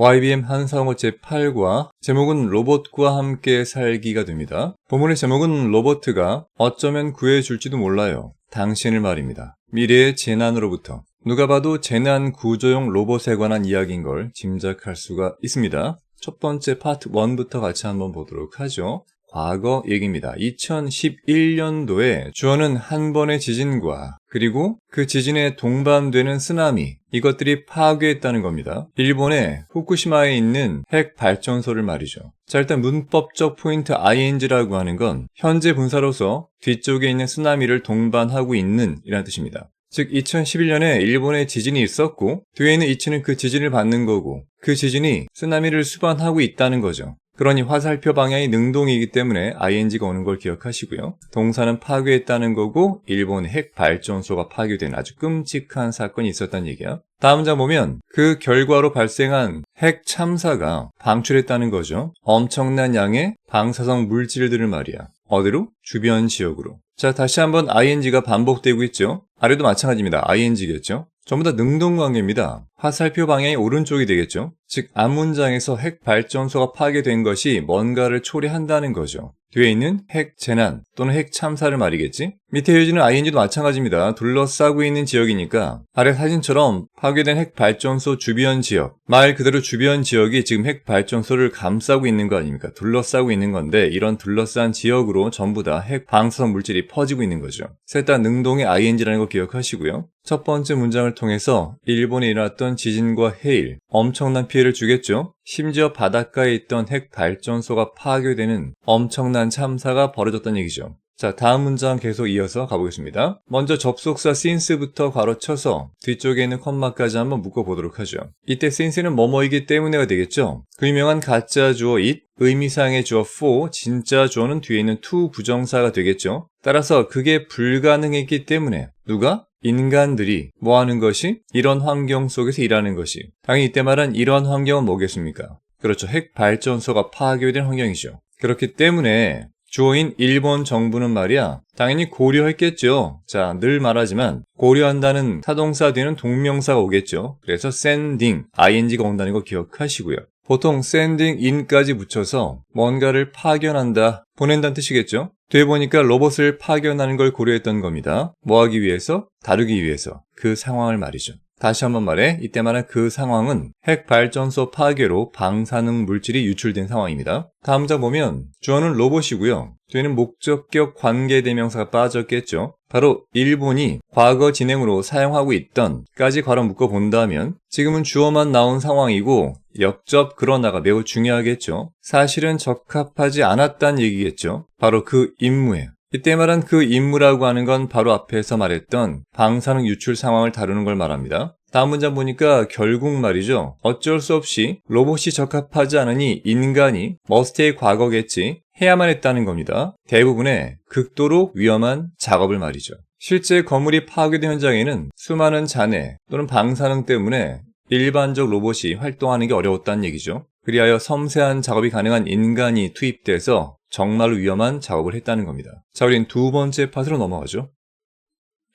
YBM 한상호 제8과 제목은 로봇과 함께 살기가 됩니다. 본문의 제목은 로봇가 어쩌면 구해줄지도 몰라요. 당신을 말입니다. 미래의 재난으로부터. 누가 봐도 재난 구조용 로봇에 관한 이야기인 걸 짐작할 수가 있습니다. 첫 번째 파트 1부터 같이 한번 보도록 하죠. 과거 얘기입니다. 2011년도에 주어는 한 번의 지진과 그리고 그 지진에 동반되는 쓰나미, 이것들이 파괴했다는 겁니다. 일본의 후쿠시마에 있는 핵 발전소를 말이죠. 자, 일단 문법적 포인트 ing라고 하는 건 현재 분사로서 뒤쪽에 있는 쓰나미를 동반하고 있는 이라는 뜻입니다. 즉 2011년에 일본에 지진이 있었고 뒤에 있는 이치는 그 지진을 받는 거고 그 지진이 쓰나미를 수반하고 있다는 거죠. 그러니 화살표 방향이 능동이기 때문에 ing가 오는 걸 기억하시고요. 동사는 파괴했다는 거고 일본 핵 발전소가 파괴된 아주 끔찍한 사건이 있었다는 얘기야. 다음 장 보면 그 결과로 발생한 핵 참사가 방출했다는 거죠. 엄청난 양의 방사성 물질들을 말이야. 어디로? 주변 지역으로. 자, 다시 한번 ing가 반복되고 있죠. 아래도 마찬가지입니다. ing겠죠. 전부 다 능동관계입니다. 화살표 방향이 오른쪽이 되겠죠. 즉 앞문장에서 핵 발전소가 파괴된 것이 뭔가를 초래한다는 거죠. 뒤에 있는 핵 재난 또는 핵 참사를 말이겠지. 밑에 이어지는 ing도 마찬가지입니다. 둘러싸고 있는 지역이니까 아래 사진처럼 파괴된 핵 발전소 주변 지역, 말 그대로 주변 지역이 지금 핵 발전소를 감싸고 있는 거 아닙니까? 둘러싸고 있는 건데 이런 둘러싼 지역으로 전부 다 핵 방사성 물질이 퍼지고 있는 거죠. 셋 다 능동의 ing라는 거 기억하시고요. 첫 번째 문장을 통해서 일본에 일어났던 지진과 해일, 엄청난 피해를 주겠죠. 심지어 바닷가에 있던 핵 발전소가 파괴되는 엄청난 참사가 벌어졌다는 얘기죠. 자, 다음 문장 계속 이어서 가보겠습니다. 먼저 접속사 since부터 괄호쳐서 뒤쪽에 있는 컴마까지 한번 묶어보도록 하죠. 이때 since는 뭐뭐이기 때문에가 되겠죠. 그 유명한 가짜 주어 it, 의미상의 주어 for, 진짜 주어는 뒤에 있는 to 부정사가 되겠죠. 따라서 그게 불가능했기 때문에 누가? 인간들이 뭐 하는 것이? 이런 환경 속에서 일하는 것이. 당연히 이때 말한 이런 환경은 뭐겠습니까? 그렇죠. 핵 발전소가 파괴된 환경이죠. 그렇기 때문에 주어인 일본 정부는 말이야 당연히 고려했겠죠. 자, 늘 말하지만 고려한다는 타동사 뒤에는 동명사가 오겠죠. 그래서 sending, ing가 온다는 거 기억하시고요. 보통 sending in까지 붙여서 뭔가를 파견한다, 보낸다는 뜻이겠죠. 뒤에 보니까 로봇을 파견하는 걸 고려했던 겁니다. 뭐 하기 위해서? 다루기 위해서. 그 상황을 말이죠. 다시 한번 말해, 이때 말한 그 상황은 핵 발전소 파괴로 방사능 물질이 유출된 상황입니다. 다음 장 보면 주어는 로봇이고요. 뒤에는 목적격 관계대명사가 빠졌겠죠. 바로 일본이 과거 진행으로 사용하고 있던 까지 괄호 묶어본다면 지금은 주어만 나온 상황이고 역접 그러나가 매우 중요하겠죠. 사실은 적합하지 않았다는 얘기겠죠. 바로 그 임무예요. 이때 말한 그 임무라고 하는 건 바로 앞에서 말했던 방사능 유출 상황을 다루는 걸 말합니다. 다음 문장 보니까 결국 말이죠. 어쩔 수 없이 로봇이 적합하지 않으니 인간이 머스트의 과거겠지 해야만 했다는 겁니다. 대부분의 극도로 위험한 작업을 말이죠. 실제 건물이 파괴된 현장에는 수많은 잔해 또는 방사능 때문에 일반적 로봇이 활동하는 게 어려웠다는 얘기죠. 그리하여 섬세한 작업이 가능한 인간이 투입돼서 정말로 위험한 작업을 했다는 겁니다. 자, 우린 두 번째 파트로 넘어가죠.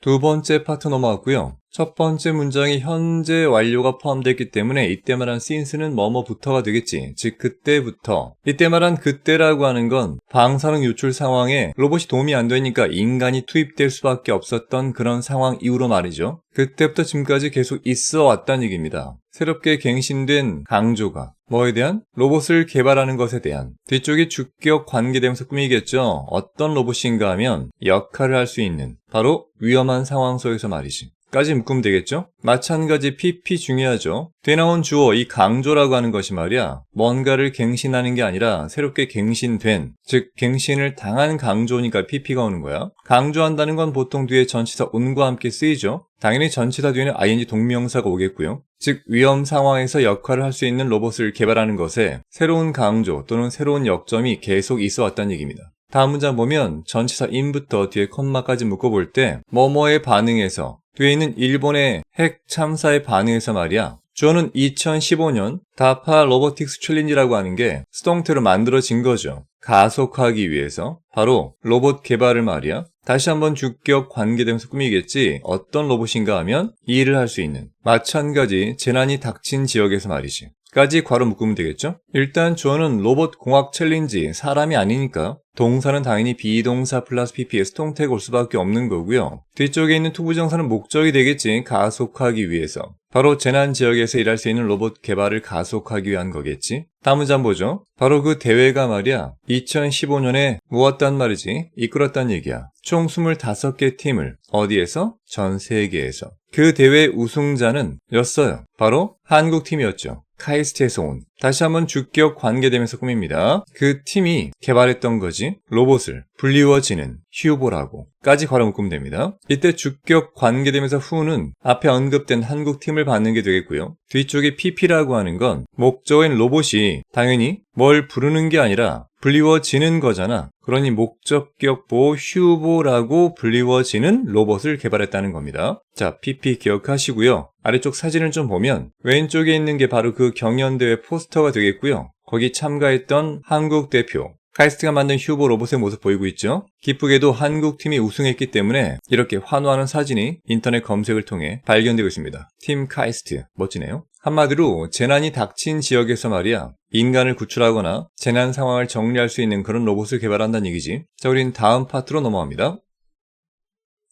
두 번째 파트 넘어갔고요. 첫 번째 문장이 현재 완료가 포함되어 있기 때문에 이때 말한 since는 뭐뭐부터가 되겠지. 즉 그때부터. 이때 말한 그때라고 하는 건 방사능 유출 상황에 로봇이 도움이 안 되니까 인간이 투입될 수밖에 없었던 그런 상황 이후로 말이죠. 그때부터 지금까지 계속 있어 왔다는 얘기입니다. 새롭게 갱신된 강조가 뭐에 대한? 로봇을 개발하는 것에 대한. 뒤쪽이 주격 관계대명사 꾸미겠죠. 어떤 로봇인가 하면 역할을 할 수 있는 바로 위험한 상황 속에서 말이지. 까지 묶으면 되겠죠? 마찬가지 PP 중요하죠. 뒤에 나온 주어, 이 강조라고 하는 것이 말이야 뭔가를 갱신하는 게 아니라 새롭게 갱신된, 즉 갱신을 당한 강조니까 PP가 오는 거야. 강조한다는 건 보통 뒤에 전치사 on과 함께 쓰이죠. 당연히 전치사 뒤에는 ing 동명사가 오겠고요. 즉 위험 상황에서 역할을 할 수 있는 로봇을 개발하는 것에 새로운 강조 또는 새로운 역점이 계속 있어 왔다는 얘기입니다. 다음 문장 보면 전치사 in부터 뒤에 컴마까지 묶어볼 때 뭐뭐에 반응해서 뒤에 있는 일본의 핵 참사에 반응해서 말이야. 주어는 2015년 다파 로보틱스 챌린지라고 하는 게 수동태로 만들어진 거죠. 가속하기 위해서 바로 로봇 개발을 말이야. 다시 한번 주격 관계대명사 꾸미겠지. 어떤 로봇인가 하면 이 일을 할 수 있는. 마찬가지 재난이 닥친 지역에서 말이지. 까지 괄호 묶으면 되겠죠? 일단 주어는 로봇 공학 챌린지, 사람이 아니니까 동사는 당연히 비동사 플러스 PPS 통태가 올 수밖에 없는 거고요. 뒤쪽에 있는 투부정사는 목적이 되겠지. 가속하기 위해서. 바로 재난 지역에서 일할 수 있는 로봇 개발을 가속하기 위한 거겠지. 다음 문제 한번 보죠. 바로 그 대회가 말이야 2015년에 모았단 말이지. 이끌었단 얘기야. 총 25개 팀을 어디에서? 전 세계에서. 그 대회 우승자는 였어요. 바로 한국팀이었죠. 카이스트에서 온. 다시 한번 주격 관계되면서 꾸밉니다. 그 팀이 개발했던 거지. 로봇을 불리워지는 휴보라고 까지 괄호 묶으면 됩니다. 이때 주격 관계되면서 후는 앞에 언급된 한국팀을 받는 게 되겠고요. 뒤쪽에 PP라고 하는 건 목적어인 로봇이 당연히 뭘 부르는 게 아니라 불리워지는 거잖아. 그러니 목적격 보호 휴보라고 불리워지는 로봇을 개발했다는 겁니다. 자, PP 기억하시고요. 아래쪽 사진을 좀 보면 왼쪽에 있는 게 바로 그 경연대회 포스터가 되겠고요. 거기 참가했던 한국 대표 카이스트가 만든 휴보 로봇의 모습 보이고 있죠. 기쁘게도 한국팀이 우승했기 때문에 이렇게 환호하는 사진이 인터넷 검색을 통해 발견되고 있습니다. 팀 카이스트 멋지네요. 한마디로 재난이 닥친 지역에서 말이야 인간을 구출하거나 재난 상황을 정리할 수 있는 그런 로봇을 개발한다는 얘기지. 자, 우린 다음 파트로 넘어갑니다.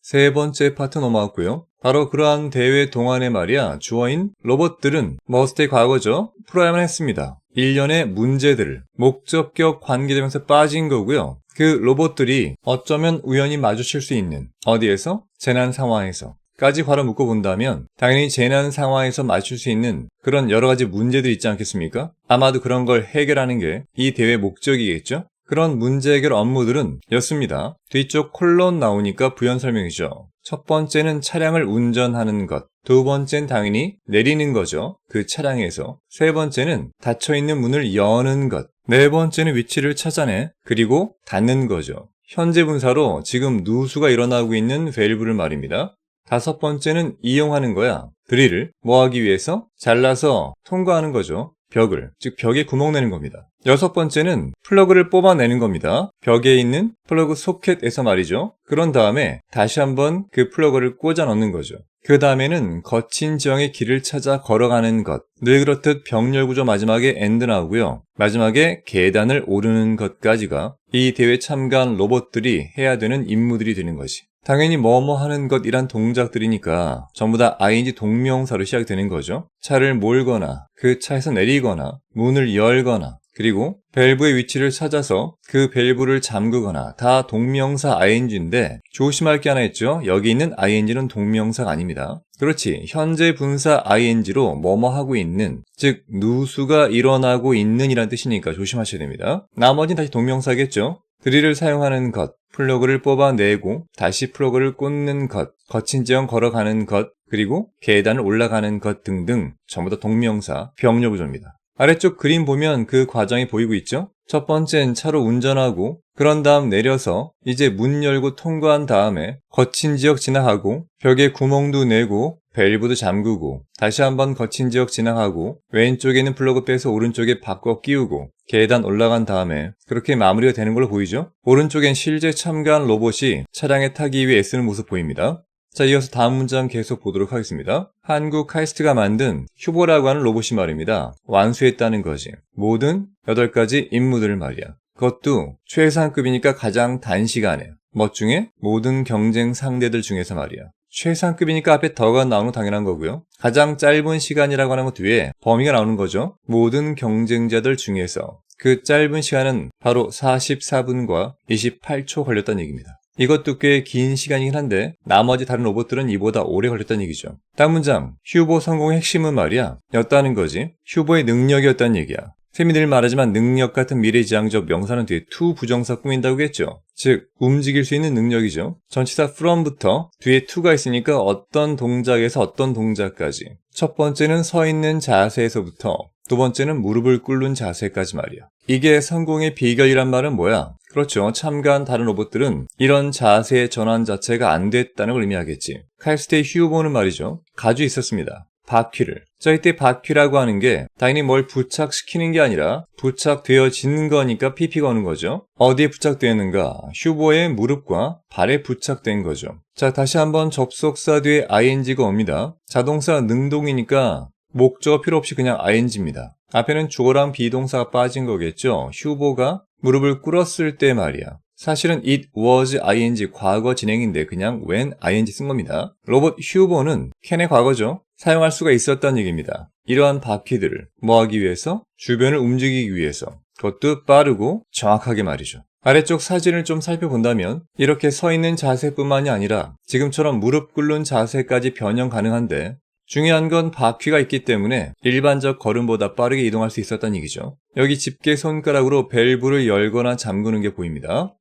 세 번째 파트 넘어왔고요. 바로 그러한 대회 동안에 말이야 주어인 로봇들은 머스트의 과거죠. 풀어야만 했습니다. 일련의 문제들을 목적격 관계되면서 빠진 거고요. 그 로봇들이 어쩌면 우연히 마주칠 수 있는 어디에서? 재난 상황에서 까지 괄호 묶어 본다면 당연히 재난 상황에서 맞출 수 있는 그런 여러 가지 문제들이 있지 않겠습니까? 아마도 그런 걸 해결하는 게 이 대회 목적이겠죠? 그런 문제 해결 업무들은 였습니다. 뒤쪽 콜론 나오니까 부연 설명이죠. 첫 번째는 차량을 운전하는 것. 두 번째는 당연히 내리는 거죠. 그 차량에서. 세 번째는 닫혀있는 문을 여는 것. 네 번째는 위치를 찾아내. 그리고 닫는 거죠. 현재 분사로 지금 누수가 일어나고 있는 밸브를 말입니다. 다섯 번째는 이용하는 거야. 드릴을 뭐 하기 위해서? 잘라서 통과하는 거죠. 벽을, 즉 벽에 구멍 내는 겁니다. 여섯 번째는 플러그를 뽑아내는 겁니다. 벽에 있는 플러그 소켓에서 말이죠. 그런 다음에 다시 한번 그 플러그를 꽂아 넣는 거죠. 그 다음에는 거친 지형의 길을 찾아 걸어가는 것. 늘 그렇듯 병렬 구조 마지막에 엔드 나오고요. 마지막에 계단을 오르는 것까지가 이 대회 참가한 로봇들이 해야 되는 임무들이 되는 것이. 당연히 뭐뭐 하는 것이란 동작들이니까 전부 다 ing 동명사로 시작되는 거죠. 차를 몰거나 그 차에서 내리거나 문을 열거나 그리고 밸브의 위치를 찾아서 그 밸브를 잠그거나 다 동명사 ing인데 조심할 게 하나 있죠. 여기 있는 ing는 동명사가 아닙니다. 그렇지. 현재 분사 ing로 뭐뭐 하고 있는 즉 누수가 일어나고 있는 이란 뜻이니까 조심하셔야 됩니다. 나머지는 다시 동명사겠죠. 드릴을 사용하는 것, 플러그를 뽑아내고 다시 플러그를 꽂는 것, 거친 지형 걸어가는 것, 그리고 계단을 올라가는 것 등등 전부 다 동명사, 병렬 구조입니다. 아래쪽 그림 보면 그 과정이 보이고 있죠? 첫 번째는 차로 운전하고 그런 다음 내려서 이제 문 열고 통과한 다음에 거친 지역 지나가고 벽에 구멍도 내고 밸브도 잠그고 다시 한번 거친 지역 지나가고 왼쪽에 있는 플러그 빼서 오른쪽에 바꿔 끼우고 계단 올라간 다음에 그렇게 마무리가 되는 걸로 보이죠? 오른쪽엔 실제 참가한 로봇이 차량에 타기 위해 애쓰는 모습 보입니다. 자, 이어서 다음 문장 계속 보도록 하겠습니다. 한국 카이스트가 만든 휴보라고 하는 로봇이 말입니다. 완수했다는 거지. 모든 8가지 임무들을 말이야. 그것도 최상급이니까 가장 단시간에. 뭐 중에? 모든 경쟁 상대들 중에서 말이야. 최상급이니까 앞에 더가 나오는 건 당연한 거고요. 가장 짧은 시간이라고 하는 것 뒤에 범위가 나오는 거죠. 모든 경쟁자들 중에서. 그 짧은 시간은 바로 44분과 28초 걸렸다는 얘기입니다. 이것도 꽤 긴 시간이긴 한데 나머지 다른 로봇들은 이보다 오래 걸렸다는 얘기죠. 다음 문장, 휴보 성공의 핵심은 말이야 였다는 거지. 휴보의 능력이었다는 얘기야. 쌤이 늘 말하지만 능력 같은 미래지향적 명사는 뒤에 to 부정사 꾸민다고 했죠. 즉 움직일 수 있는 능력이죠. 전치사 from부터 뒤에 to가 있으니까 어떤 동작에서 어떤 동작까지. 첫 번째는 서 있는 자세에서부터 두 번째는 무릎을 꿇는 자세까지 말이야. 이게 성공의 비결이란 말은 뭐야? 그렇죠. 참가한 다른 로봇들은 이런 자세의 전환 자체가 안 됐다는 걸 의미하겠지. 카이스트의 휴보는 말이죠. 가지고 있었습니다. 바퀴를. 자, 이때 바퀴라고 하는 게 당연히 뭘 부착시키는 게 아니라 부착되어지는 거니까 PP가 오는 거죠. 어디에 부착되어 있는가? 휴보의 무릎과 발에 부착된 거죠. 자, 다시 한번 접속사 뒤에 ing가 옵니다. 자동사 능동이니까 목적어 필요 없이 그냥 ing입니다. 앞에는 주어랑 비동사가 빠진 거겠죠. 휴보가 무릎을 꿇었을 때 말이야. 사실은 it was ing 과거 진행인데 그냥 when ing 쓴 겁니다. 로봇 휴보는 캔의 과거죠. 사용할 수가 있었다는 얘기입니다. 이러한 바퀴들을 뭐 하기 위해서? 주변을 움직이기 위해서. 그것도 빠르고 정확하게 말이죠. 아래쪽 사진을 좀 살펴본다면 이렇게 서 있는 자세뿐만이 아니라 지금처럼 무릎 꿇는 자세까지 변형 가능한데 중요한 건 바퀴가 있기 때문에 일반적 걸음보다 빠르게 이동할 수 있었다는 얘기죠. 여기 집게 손가락으로 밸브를 열거나 잠그는 게 보입니다.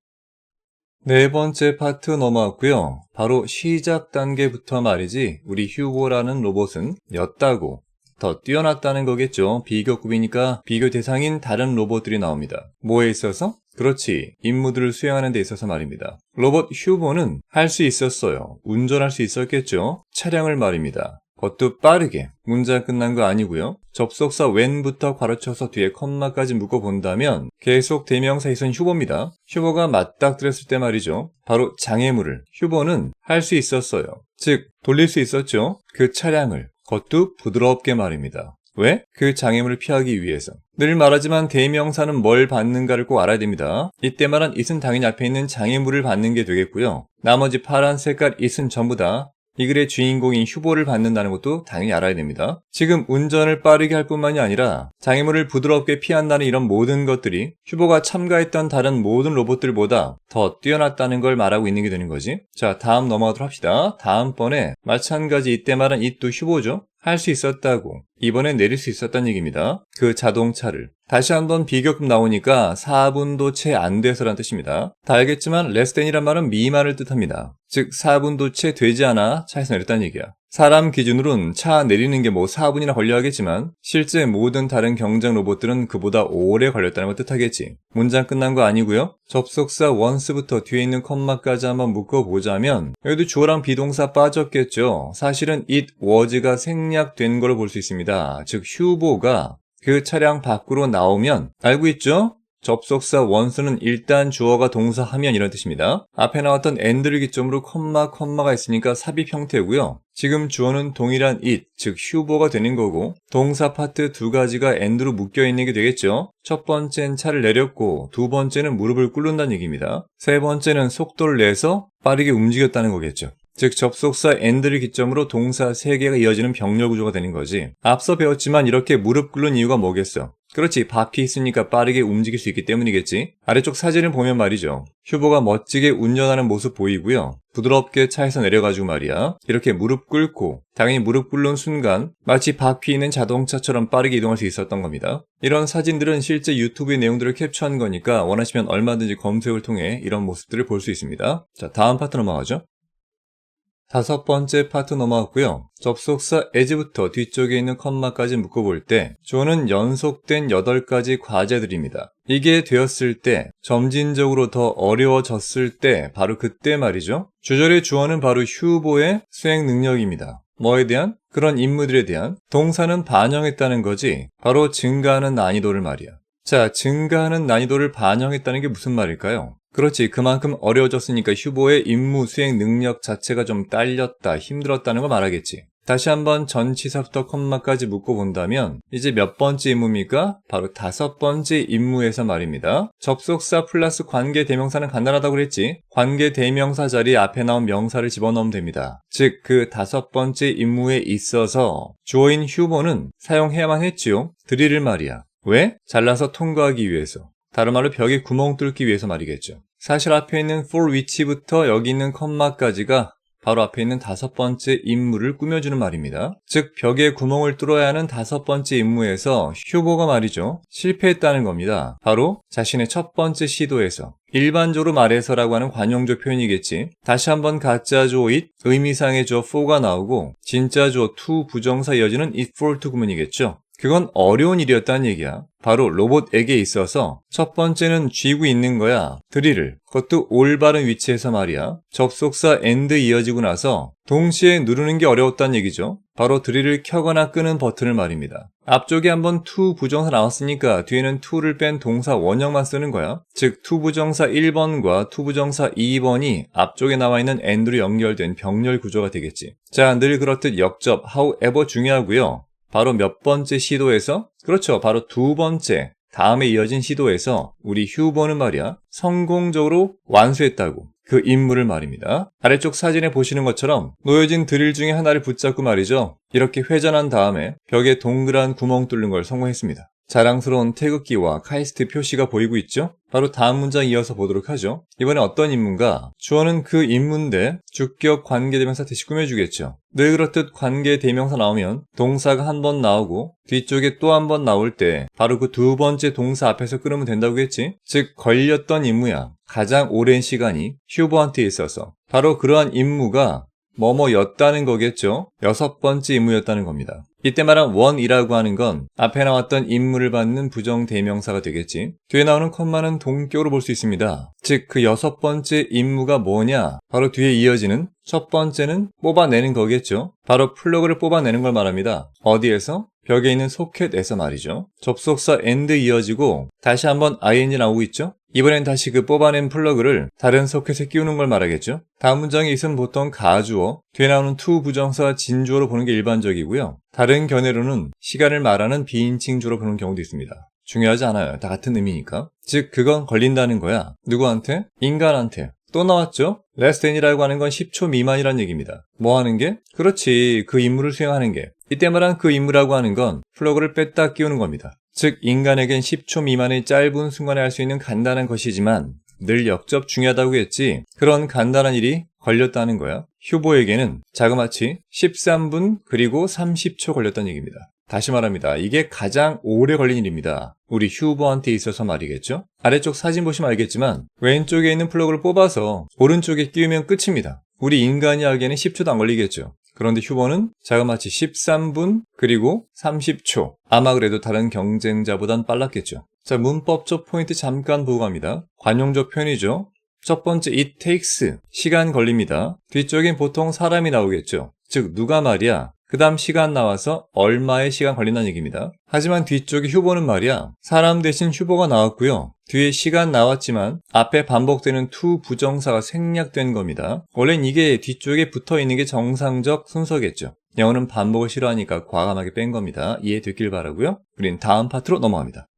네 번째 파트 넘어왔고요. 바로 시작 단계부터 말이지 우리 휴보라는 로봇은 였다고 더 뛰어났다는 거겠죠. 비교급이니까 비교 대상인 다른 로봇들이 나옵니다. 뭐에 있어서? 그렇지, 임무들을 수행하는 데 있어서 말입니다. 로봇 휴보는 할 수 있었어요. 운전할 수 있었겠죠. 차량을 말입니다. 그것도 빠르게. 문장 끝난 거 아니고요. 접속사 when부터 괄호쳐서 뒤에 컴마까지 묶어본다면 계속 대명사 있은 휴보입니다. 휴보가 맞닥뜨렸을 때 말이죠. 바로 장애물을. 휴보는 할 수 있었어요. 즉 돌릴 수 있었죠. 그 차량을. 그것도 부드럽게 말입니다. 왜? 그 장애물을 피하기 위해서. 늘 말하지만 대명사는 뭘 받는가를 꼭 알아야 됩니다. 이때 말한 it은 당연히 앞에 있는 장애물을 받는 게 되겠고요. 나머지 파란 색깔 it은 전부 다 이 글의 주인공인 휴보를 받는다는 것도 당연히 알아야 됩니다. 지금 운전을 빠르게 할 뿐만이 아니라 장애물을 부드럽게 피한다는 이런 모든 것들이 휴보가 참가했던 다른 모든 로봇들보다 더 뛰어났다는 걸 말하고 있는 게 되는 거지. 자, 다음 넘어가도록 합시다. 다음번에 마찬가지 이때 말한 it도 휴보죠. 할 수 있었다고. 이번엔 내릴 수 있었다는 얘기입니다. 그 자동차를. 다시 한번 비교급 나오니까 4분도 채 안 돼서란 뜻입니다. 다 알겠지만 less than이란 말은 미만을 뜻합니다. 즉 4분도 채 되지 않아 차에서 내렸다는 얘기야. 사람 기준으로는 차 내리는 게 뭐 4분이나 걸려 하겠지만 실제 모든 다른 경쟁 로봇들은 그보다 오래 걸렸다는 걸 뜻하겠지. 문장 끝난 거 아니고요. 접속사 once부터 뒤에 있는 컴마까지 한번 묶어보자면 여기도 주어랑 비동사 빠졌겠죠. 사실은 it was가 생략된 걸로 볼 수 있습니다. 즉 휴보가 그 차량 밖으로 나오면 알고 있죠? 접속사 once는 일단 주어가 동사하면 이런 뜻입니다. 앞에 나왔던 and를 기점으로 컴마가 있으니까 삽입 형태고요. 지금 주어는 동일한 it, 즉 휴보가 되는 거고 동사 파트 두 가지가 and로 묶여있는 게 되겠죠. 첫 번째는 차를 내렸고 두 번째는 무릎을 꿇는다는 얘기입니다. 세 번째는 속도를 내서 빠르게 움직였다는 거겠죠. 즉 접속사 and를 기점으로 동사 3개가 이어지는 병렬 구조가 되는 거지. 앞서 배웠지만 이렇게 무릎 꿇는 이유가 뭐겠어? 그렇지, 바퀴 있으니까 빠르게 움직일 수 있기 때문이겠지. 아래쪽 사진을 보면 말이죠. 휴보가 멋지게 운전하는 모습 보이고요. 부드럽게 차에서 내려가지고 말이야. 이렇게 무릎 꿇고 당연히 무릎 꿇는 순간 마치 바퀴 있는 자동차처럼 빠르게 이동할 수 있었던 겁니다. 이런 사진들은 실제 유튜브의 내용들을 캡처한 거니까 원하시면 얼마든지 검색을 통해 이런 모습들을 볼 수 있습니다. 자, 다음 파트 넘어가죠. 다섯 번째 파트 넘어왔고요. 접속사 as부터 뒤쪽에 있는 컴마까지 묶어볼 때 주어는 연속된 8가지 과제들입니다. 이게 되었을 때, 점진적으로 더 어려워졌을 때, 바로 그때 말이죠. 주절의 주어는 바로 휴보의 수행 능력입니다. 뭐에 대한? 그런 임무들에 대한. 동사는 반영했다는 거지. 바로 증가하는 난이도를 말이야. 자, 증가하는 난이도를 반영했다는 게 무슨 말일까요? 그렇지, 그만큼 어려워졌으니까 휴보의 임무 수행 능력 자체가 좀 딸렸다, 힘들었다는 걸 말하겠지. 다시 한번 전치사부터 컴마까지 묶어본다면 이제 몇 번째 임무입니까? 바로 5번째 임무에서 말입니다. 접속사 플러스 관계 대명사는 간단하다고 그랬지. 관계 대명사 자리에 앞에 나온 명사를 집어넣으면 됩니다. 즉 그 5번째 임무에 있어서 주어인 휴보는 사용해야만 했지요. 드릴을 말이야. 왜? 잘라서 통과하기 위해서. 다른 말로 벽에 구멍 뚫기 위해서 말이겠죠. 사실 앞에 있는 for which부터 여기 있는 컴마까지가 바로 앞에 있는 5번째 임무를 꾸며주는 말입니다. 즉 벽에 구멍을 뚫어야 하는 5번째 임무에서 휴보가 말이죠. 실패했다는 겁니다. 바로 자신의 첫 번째 시도에서. 일반적으로 말해서라고 하는 관용조 표현이겠지. 다시 한번 가짜 주어 it, 의미상의 주어 for가 나오고 진짜 주어 to 부정사 이어지는 it for to 구문이겠죠. 그건 어려운 일이었다는 얘기야. 바로 로봇에게 있어서 첫 번째는 쥐고 있는 거야. 드릴을. 그것도 올바른 위치에서 말이야. 접속사 AND 이어지고 나서 동시에 누르는 게 어려웠다는 얘기죠. 바로 드릴을 켜거나 끄는 버튼을 말입니다. 앞쪽에 한번 to 부정사 나왔으니까 뒤에는 to를 뺀 동사 원형만 쓰는 거야. 즉 to 부정사 1번과 to 부정사 2번이 앞쪽에 나와 있는 AND로 연결된 병렬 구조가 되겠지. 자, 늘 그렇듯 역접 however 중요하고요. 바로 몇 번째 시도에서? 그렇죠. 바로 두 번째. 다음에 이어진 시도에서 우리 휴버는 말이야 성공적으로 완수했다고 그 임무를 말입니다. 아래쪽 사진에 보시는 것처럼 놓여진 드릴 중에 하나를 붙잡고 말이죠. 이렇게 회전한 다음에 벽에 동그란 구멍 뚫는 걸 성공했습니다. 자랑스러운 태극기와 카이스트 표시가 보이고 있죠? 바로 다음 문장 이어서 보도록 하죠. 이번에 어떤 인문가? 주어는 그 인문대 주격 관계대명사 대시 꾸며주겠죠. 늘 그렇듯 관계대명사 나오면 동사가 한 번 나오고 뒤쪽에 또 한 번 나올 때 바로 그 두 번째 동사 앞에서 끊으면 된다고 했지? 즉 걸렸던 임무야. 가장 오랜 시간이 휴버한테 있어서 바로 그러한 임무가 뭐뭐였다는 거겠죠. 여섯 번째 임무였다는 겁니다. 이때 말한 원이라고 하는 건 앞에 나왔던 임무를 받는 부정대명사가 되겠지. 뒤에 나오는 콤마는 동격으로 볼 수 있습니다. 즉 그 여섯 번째 임무가 뭐냐? 바로 뒤에 이어지는 첫 번째는 뽑아내는 거겠죠. 바로 플러그를 뽑아내는 걸 말합니다. 어디에서? 벽에 있는 소켓에서 말이죠. 접속사 AND 이어지고 다시 한번 ing 나오고 있죠. 이번엔 다시 그 뽑아낸 플러그를 다른 소켓에 끼우는 걸 말하겠죠. 다음 문장에 있으면 보통 가주어, 뒤에 나오는 to 부정사 진주어로 보는 게 일반적이고요. 다른 견해로는 시간을 말하는 비인칭주어로 보는 경우도 있습니다. 중요하지 않아요. 다 같은 의미니까. 즉 그건 걸린다는 거야. 누구한테? 인간한테. 또 나왔죠? less than이라고 하는 건 10초 미만이란 얘기입니다. 뭐 하는 게? 그렇지. 그 임무를 수행하는 게. 이때 말한 그 임무라고 하는 건 플러그를 뺐다 끼우는 겁니다. 즉 인간에겐 10초 미만의 짧은 순간에 할 수 있는 간단한 것이지만 늘 역접 중요하다고 했지. 그런 간단한 일이 걸렸다는 거야. 휴보에게는 자그마치 13분 그리고 30초 걸렸다는 얘기입니다. 다시 말합니다. 이게 가장 오래 걸린 일입니다. 우리 휴버한테 있어서 말이겠죠? 아래쪽 사진 보시면 알겠지만 왼쪽에 있는 플러그를 뽑아서 오른쪽에 끼우면 끝입니다. 우리 인간이 하기에는 10초도 안 걸리겠죠. 그런데 휴버는 자그마치 13분 그리고 30초. 아마 그래도 다른 경쟁자보단 빨랐겠죠. 자, 문법적 포인트 잠깐 보고 갑니다. 관용적 표현이죠. 첫 번째 it takes 시간 걸립니다. 뒤쪽엔 보통 사람이 나오겠죠. 즉 누가 말이야. 그 다음 시간 나와서 얼마의 시간 걸린다는 얘기입니다. 하지만 뒤쪽에 휴보는 말이야. 사람 대신 휴보가 나왔고요. 뒤에 시간 나왔지만 앞에 반복되는 to 부정사가 생략된 겁니다. 원래는 이게 뒤쪽에 붙어있는 게 정상적 순서겠죠. 영어는 반복을 싫어하니까 과감하게 뺀 겁니다. 이해됐길 바라고요. 우린 다음 파트로 넘어갑니다.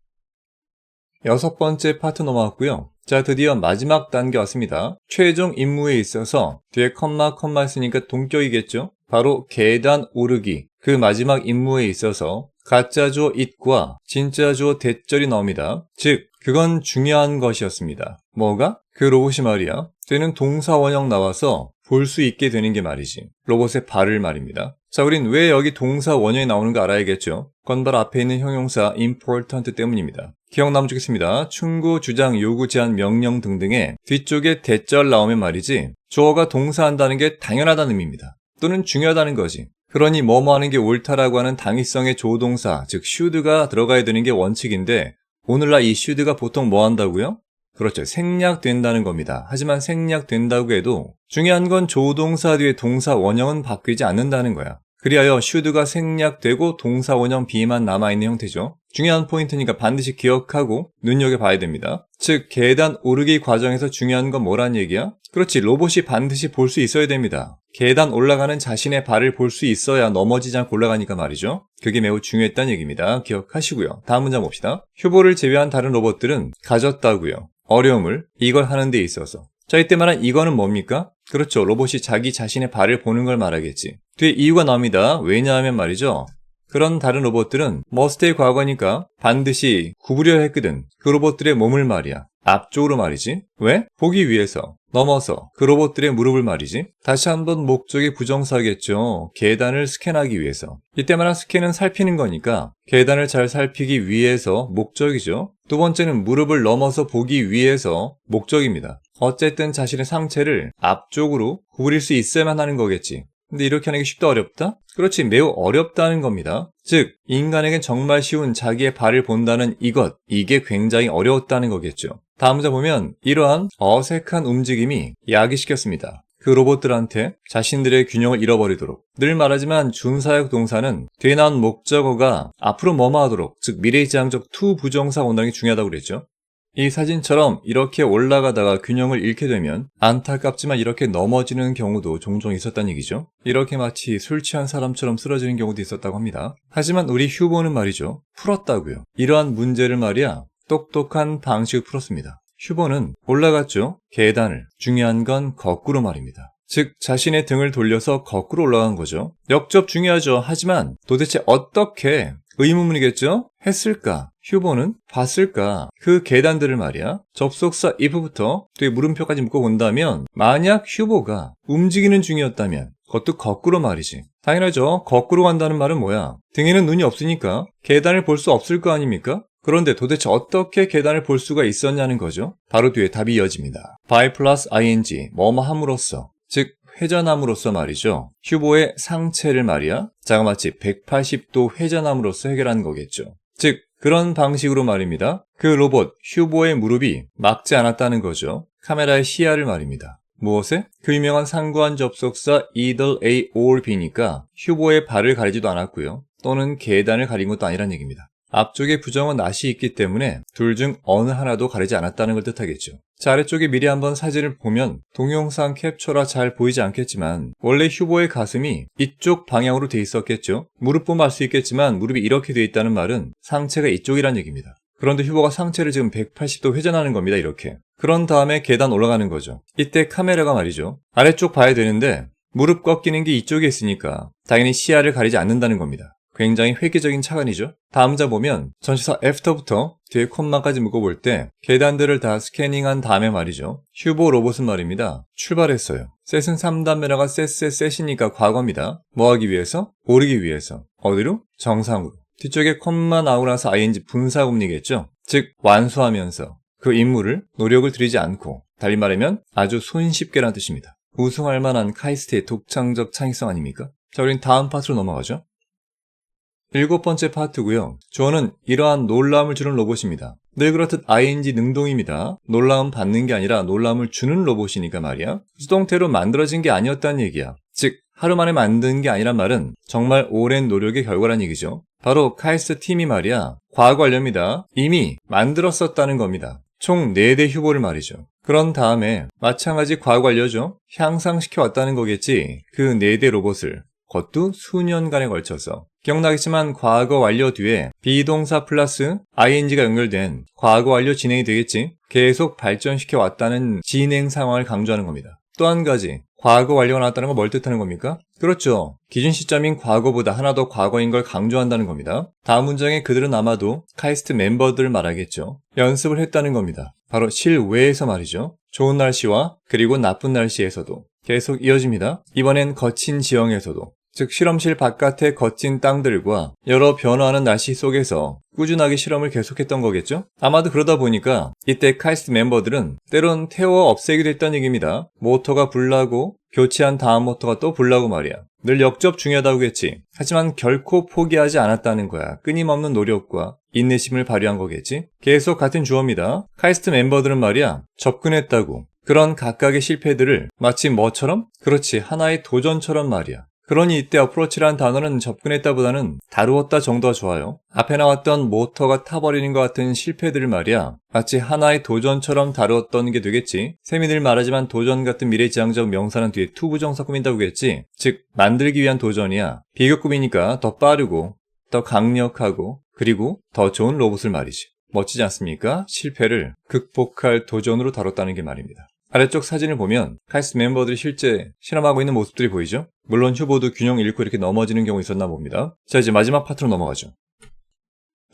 여섯 번째 파트 넘어갔고요. 자, 드디어 마지막 단계 왔습니다. 최종 임무에 있어서 뒤에 컴마 쓰니까 동격이겠죠. 바로 계단 오르기. 그 마지막 임무에 있어서 가짜 주어 it과 진짜 주어 that절이 나옵니다. 즉 그건 중요한 것이었습니다. 뭐가? 그 로봇이 말이야. 때는 동사 원형 나와서 볼 수 있게 되는 게 말이지. 로봇의 발을 말입니다. 자, 우린 왜 여기 동사 원형이 나오는 거 알아야겠죠. 그건 바로 앞에 있는 형용사 important 때문입니다. 기억나면 좋겠습니다. 충고, 주장, 요구, 제한, 명령 등등의 뒤쪽에 that절 나오면 말이지. 주어가 동사한다는 게 당연하다는 의미입니다. 또는 중요하다는 거지. 그러니 뭐뭐 하는 게 옳다라고 하는 당위성의 조동사, 즉 should가 들어가야 되는 게 원칙인데 오늘날 이 should가 보통 뭐 한다고요? 그렇죠. 생략된다는 겁니다. 하지만 생략된다고 해도 중요한 건 조동사 뒤에 동사 원형은 바뀌지 않는다는 거야. 그리하여 should가 생략되고 동사 원형 B만 남아있는 형태죠. 중요한 포인트니까 반드시 기억하고 눈여겨봐야 됩니다. 즉 계단 오르기 과정에서 중요한 건 뭐란 얘기야? 그렇지, 로봇이 반드시 볼 수 있어야 됩니다. 계단 올라가는 자신의 발을 볼 수 있어야 넘어지지 않고 올라가니까 말이죠. 그게 매우 중요했다는 얘기입니다. 기억하시고요. 다음 문장 봅시다. 휴보를 제외한 다른 로봇들은 가졌다고요. 어려움을 이걸 하는 데 있어서. 자, 이때 말한 이거는 뭡니까? 그렇죠. 로봇이 자기 자신의 발을 보는 걸 말하겠지. 뒤에 이유가 나옵니다. 왜냐하면 말이죠. 그런 다른 로봇들은 must의 과거니까 반드시 구부려야 했거든. 그 로봇들의 몸을 말이야. 앞쪽으로 말이지. 왜? 보기 위해서. 넘어서 그 로봇들의 무릎을 말이지. 다시 한번 목적이 부정사겠죠. 계단을 스캔하기 위해서. 이때 말한 스캔은 살피는 거니까 계단을 잘 살피기 위해서 목적이죠. 두 번째는 무릎을 넘어서 보기 위해서 목적입니다. 어쨌든 자신의 상체를 앞쪽으로 구부릴 수 있어야만 하는 거겠지. 근데 이렇게 하는 게 쉽다 어렵다? 그렇지, 매우 어렵다는 겁니다. 즉 인간에겐 정말 쉬운 자기의 발을 본다는 이게 굉장히 어려웠다는 거겠죠. 다음 문제 보면 이러한 어색한 움직임이 야기시켰습니다. 그 로봇들한테 자신들의 균형을 잃어버리도록. 늘 말하지만 준사역 동사는 뒤에 나온 목적어가 앞으로 뭐뭐하도록, 즉 미래지향적 to 부정사가 온다는 게 중요하다고 그랬죠. 이 사진처럼 이렇게 올라가다가 균형을 잃게 되면 안타깝지만 이렇게 넘어지는 경우도 종종 있었다는 얘기죠. 이렇게 마치 술 취한 사람처럼 쓰러지는 경우도 있었다고 합니다. 하지만 우리 휴보는 말이죠, 풀었다고요. 이러한 문제를 말이야 똑똑한 방식을 풀었습니다. 휴보는 올라갔죠. 계단을. 중요한 건 거꾸로 말입니다. 즉 자신의 등을 돌려서 거꾸로 올라간 거죠. 역접 중요하죠. 하지만 도대체 어떻게, 의문문이겠죠? 했을까? 휴보는 봤을까? 그 계단들을 말이야 접속사 if부터 뒤에 물음표까지 묶어본다면, 만약 휴보가 움직이는 중이었다면, 그것도 거꾸로 말이지. 당연하죠. 거꾸로 간다는 말은 뭐야? 등에는 눈이 없으니까 계단을 볼 수 없을 거 아닙니까? 그런데 도대체 어떻게 계단을 볼 수가 있었냐는 거죠. 바로 뒤에 답이 이어집니다. by 플러스 ing, 뭐뭐 함으로써, 즉 회전함으로써 말이죠. 휴보의 상체를 말이야 자그마치 180도 회전함으로써 해결하는 거겠죠. 즉 그런 방식으로 말입니다. 그 로봇 휴보의 무릎이 막지 않았다는 거죠. 카메라의 시야를 말입니다. 무엇에? 그 유명한 상구한 접속사 either A or B니까 휴보의 발을 가리지도 않았고요. 또는 계단을 가린 것도 아니란 얘기입니다. 앞쪽에 부정어 not이 있기 때문에 둘 중 어느 하나도 가리지 않았다는 걸 뜻하겠죠. 자, 아래쪽에 미리 한번 사진을 보면 동영상 캡처라 잘 보이지 않겠지만 원래 휴보의 가슴이 이쪽 방향으로 돼 있었겠죠. 무릎 보면 알 수 있겠지만 무릎이 이렇게 돼 있다는 말은 상체가 이쪽이란 얘기입니다. 그런데 휴보가 상체를 지금 180도 회전하는 겁니다. 이렇게. 그런 다음에 계단 올라가는 거죠. 이때 카메라가 말이죠, 아래쪽 봐야 되는데 무릎 꺾이는 게 이쪽에 있으니까 당연히 시야를 가리지 않는다는 겁니다. 굉장히 획기적인 차관이죠. 다음 자 보면 전치사 after부터 뒤에 콤마까지 묶어볼 때 계단들을 다 스캐닝한 다음에 말이죠, 휴보 로봇은 말입니다 출발했어요. 셋은 3단면허가 셋이니까 과거입니다. 뭐하기 위해서? 오르기 위해서. 어디로? 정상으로. 뒤쪽에 콤마 나오고 나서 ing 분사구문이겠죠. 즉 완수하면서 그 임무를 노력을 들이지 않고, 달리 말하면 아주 손쉽게라는 뜻입니다. 우승할 만한 카이스트의 독창적 창의성 아닙니까? 자, 우린 다음 파트로 넘어가죠. 7번째 파트고요. 주어는 이러한 놀라움을 주는 로봇입니다. 늘 그렇듯 ing 능동입니다. 놀라움 받는 게 아니라 놀라움을 주는 로봇이니까 말이야. 수동태로 만들어진 게 아니었다는 얘기야. 즉 하루 만에 만든 게 아니란 말은 정말 오랜 노력의 결과란 얘기죠. 바로 카이스트 팀이 말이야 과거 완료입니다. 이미 만들었었다는 겁니다. 총 4대 휴보를 말이죠. 그런 다음에 마찬가지 과거 완료죠. 향상시켜 왔다는 거겠지. 그 4대 로봇을. 그것도 수년간에 걸쳐서. 기억나겠지만 과거 완료 뒤에 비동사 플러스 ing가 연결된 과거 완료 진행이 되겠지. 계속 발전시켜 왔다는 진행 상황을 강조하는 겁니다. 또 한 가지, 과거 완료가 나왔다는 건 뭘 뜻하는 겁니까? 그렇죠. 기준 시점인 과거보다 하나 더 과거인 걸 강조한다는 겁니다. 다음 문장에 그들은 아마도 카이스트 멤버들을 말하겠죠. 연습을 했다는 겁니다. 바로 실외에서 말이죠. 좋은 날씨와 그리고 나쁜 날씨에서도 계속 이어집니다. 이번엔 거친 지형에서도, 즉 실험실 바깥의 거친 땅들과 여러 변화하는 날씨 속에서 꾸준하게 실험을 계속했던 거겠죠? 아마도 그러다 보니까 이때 카이스트 멤버들은 때론 태워 없애기도 했다는 얘기입니다. 모터가 불나고 교체한 다음 모터가 또 불나고 말이야. 늘 역접 중요하다고 했지. 하지만 결코 포기하지 않았다는 거야. 끊임없는 노력과 인내심을 발휘한 거겠지. 계속 같은 주어입니다. 카이스트 멤버들은 말이야 접근했다고. 그런 각각의 실패들을 마치 뭐처럼? 그렇지, 하나의 도전처럼 말이야. 그러니 이때 어프로치라는 단어는 접근했다보다는 다루었다 정도가 좋아요. 앞에 나왔던 모터가 타버리는 것 같은 실패들을 말이야 마치 하나의 도전처럼 다루었던 게 되겠지. 셈이 늘 말하지만 도전 같은 미래지향적 명사는 뒤에 to 부정사 꾸민다고 했지. 즉 만들기 위한 도전이야. 비교 꾸미니까 더 빠르고 더 강력하고 그리고 더 좋은 로봇을 말이지. 멋지지 않습니까? 실패를 극복할 도전으로 다뤘다는 게 말입니다. 아래쪽 사진을 보면 카이스트 멤버들이 실제 실험하고 있는 모습들이 보이죠? 물론 휴보도 균형 잃고 이렇게 넘어지는 경우 있었나 봅니다. 자, 이제 마지막 파트로 넘어가죠.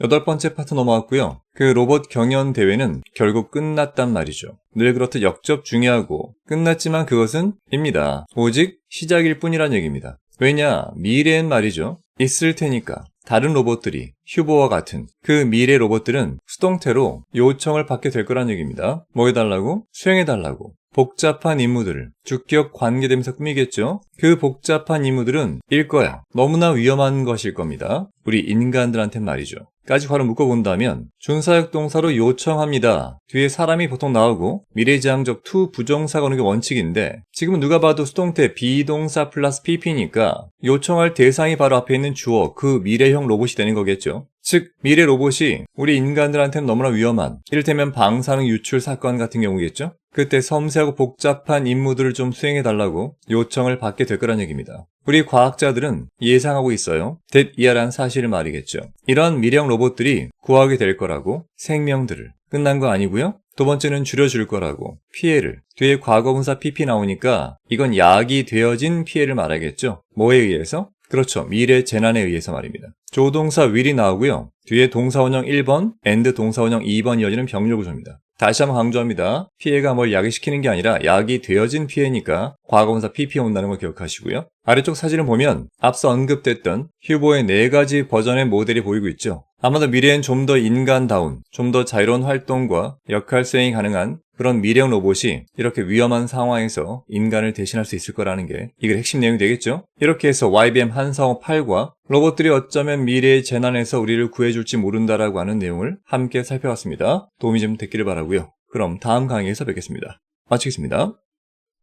8번째 파트 넘어갔고요. 그 로봇 경연 대회는 결국 끝났단 말이죠. 늘 그렇듯 역접 중요하고 끝났지만 그것은 입니다. 오직 시작일 뿐이란 얘기입니다. 왜냐? 미래엔 말이죠. 있을 테니까. 다른 로봇들이 휴보와 같은 그 미래 로봇들은 수동태로 요청을 받게 될 거란 얘기입니다. 뭐 해달라고? 수행해달라고. 복잡한 임무들을 주격 관계대명사 꾸미겠죠? 그 복잡한 임무들은 일거야 너무나 위험한 것일 겁니다. 우리 인간들한텐 말이죠. 까지 바로 묶어본다면 준사역 동사로 요청합니다. 뒤에 사람이 보통 나오고 미래지향적 to 부정사가 오는 게 원칙인데 지금은 누가 봐도 수동태 비동사 플러스 pp니까 요청할 대상이 바로 앞에 있는 주어, 그 미래형 로봇이 되는 거겠죠. 즉 미래 로봇이 우리 인간들한테는 너무나 위험한 이를테면 방사능 유출 사건 같은 경우겠죠. 그때 섬세하고 복잡한 임무들을 좀 수행해달라고 요청을 받게 될 거란 얘기입니다. 우리 과학자들은 예상하고 있어요. 대이하란 사실을 말이겠죠. 이런 미래형 로봇들이 구하게 될 거라고 생명들을 끝난 거 아니고요. 두 번째는 줄여줄 거라고 피해를 뒤에 과거분사 pp 나오니까 이건 약이 되어진 피해를 말하겠죠. 뭐에 의해서? 그렇죠. 미래 재난에 의해서 말입니다. 조동사 will이 나오고요. 뒤에 동사원형 1번, and 동사원형 2번 이어지는 병렬 구조입니다. 다시 한번 강조합니다. 피해가 뭘 야기시키는 게 아니라 약이 되어진 피해니까 과거분사 pp 온다는 걸 기억하시고요. 아래쪽 사진을 보면 앞서 언급됐던 휴보의 4가지 버전의 모델이 보이고 있죠. 아마도 미래엔 좀 더 인간다운, 좀 더 자유로운 활동과 역할 수행이 가능한 그런 미래형 로봇이 이렇게 위험한 상황에서 인간을 대신할 수 있을 거라는 게 이게 핵심 내용이 되겠죠. 이렇게 해서 YBM 한상호 8과 로봇들이 어쩌면 미래의 재난에서 우리를 구해줄지 모른다라고 하는 내용을 함께 살펴봤습니다. 도움이 좀 됐기를 바라고요. 그럼 다음 강의에서 뵙겠습니다. 마치겠습니다.